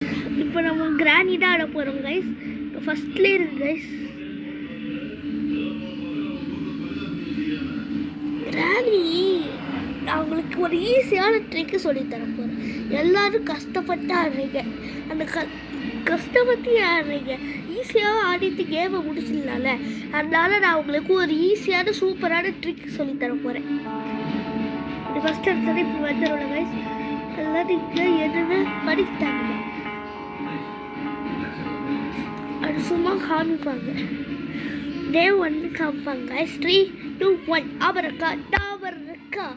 இப்போ நம்ம கிராணி தான் ஆட போகிறோம் கைஸ். இப்போ ஃபஸ்ட்லேயே இருக்கு கைஸ். கிராணி அவங்களுக்கு ஒரு ஈஸியான ட்ரிக்கு சொல்லித்தர போகிறேன். எல்லோரும் கஷ்டப்பட்டு ஆடுறீங்க, அந்த கஷ்டப்பட்டு ஆடுறீங்க, ஈஸியாக ஆடிட்டு கேமை முடிச்சிடலாம்ல. அதனால நான் அவங்களுக்கு ஒரு ஈஸியான சூப்பரான ட்ரிக் சொல்லித்தர போகிறேன். இது ஃபஸ்ட் எடுத்தது இப்படி வந்துடும்ல கைஸ். எல்லாம் நீங்கள் எதுவுமே படிச்சுட்டாங்க, அது சும்மா காமிப்பாங்க. தேவ் வந்து காமிப்பாங்க கைஸ். 3, 2, 1 அபரக்கா டாபரக்கா.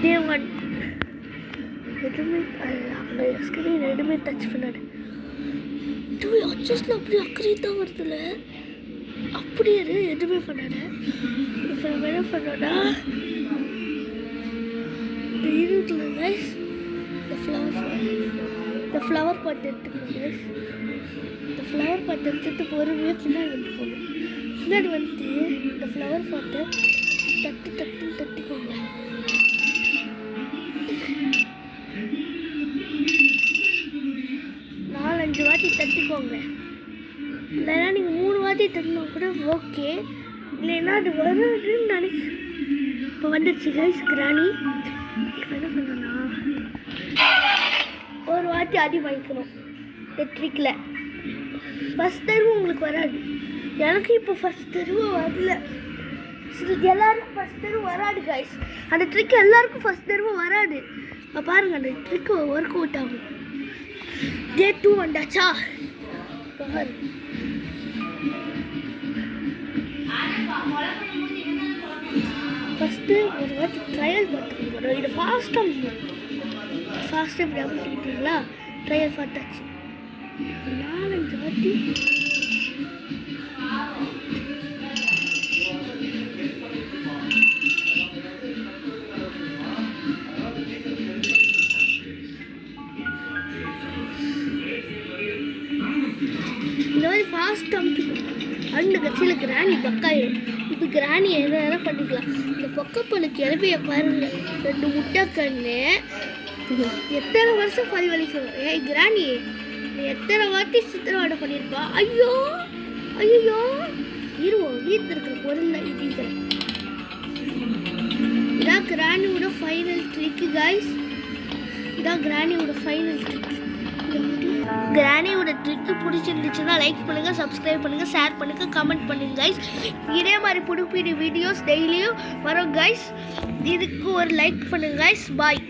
தேவன் எதுவுமே அவங்க ஸ்க்ரீன் எதுவுமே டச் பண்ணாடு. அட்ஜஸ்ட்ல அப்படி அக்கறை தான் வருதுல்ல, அப்படியே எதுவுமே பண்ணாடு. இப்போ நம்ம என்ன பண்ணோன்னா இந்த இருக்குல்ல கைஸ், இந்த ஃப்ளவர் பாட் எடுத்துக்கணும் கைஸ். இந்த ஃப்ளவர் பாட் எடுத்துட்டு பொறுமையாக பின்னாடி வந்து போகணும். பின்னாடி வந்து இந்த ஃப்ளவர் பாட்டை தட்டிக்கோங்க. 4-5 வாட்டி தட்டிக்கோங்க. இல்லைன்னா நீங்கள் 3 வாட்டி தட்டினா கூட ஓகே. இல்லைன்னா அது வருதுன்னு நினைக்க. இப்போ வந்துடுச்சு கைஸ் கிராணி. இப்போ என்ன பண்ணோன்னா ஒரு வாட்டி அடி வாங்கிக்கணும் இந்த ட்ரிக்கில். ஃபஸ்ட் தடவை உங்களுக்கு வராது, எனக்கு இப்போ ஃபஸ்ட் தடவை வரல. எல்லாருக்கும் ஃபஸ்ட் தடவை வராது கைஸ். அந்த ட்ரிக் எல்லாருக்கும் ஃபஸ்ட் தடவை வராது. பாருங்கள், அந்த ட்ரிக்கு ஒர்க் அவுட் ஆகும். டே 2 வந்தாச்சா பாரு. ஃபஸ்ட்டு ஒரு வாட்டி ட்ரையல் பார்த்துக்க போகிறோம். இது ஃபாஸ்ட்டாக இப்படி அப்படிங்களா ட்ரையல் பார்த்தாச்சு. 4-5 வாட்டி இந்த மாதிரி ஃபாஸ்ட் அமுக்கிக்கணும். அண்டு கட்சியில் கிராணி பக்காயிடும். இப்போ கிராணி என்ன பண்ணிக்கலாம். இந்த பொக்கப்பொழு கிளம்பிய பாருங்க, 2 முட்டை கண்ணு. எத்தனை வருஷம் பல் வலிக்கணும். ஏய் கிராணி, நீ எத்தனை வாட்டி சித்திரவாடை பண்ணியிருப்பா. ஐயோ ஐயோ இருவோம் வீட்டில் இருக்கிற பொருள் இடிக்கிறேன். இதான் கிராணியோட ஃபைனல் ட்ரிக்கு கைஸ். இதான் கிராணியோட ஃபைனல் ட்ரிக். கிராணியோட ட்ரிக்கு பிடிச்சிருந்துச்சுன்னா லைக் பண்ணுங்கள், சப்ஸ்கிரைப் பண்ணுங்கள், ஷேர் பண்ணுங்கள், கமெண்ட் பண்ணுங்கள் கைஸ். இதே மாதிரி புது வீடியோஸ் டெய்லியும் வரும் கைஸ். இதுக்கு ஒரு லைக் பண்ணுங்கள் கைஸ். பாய்.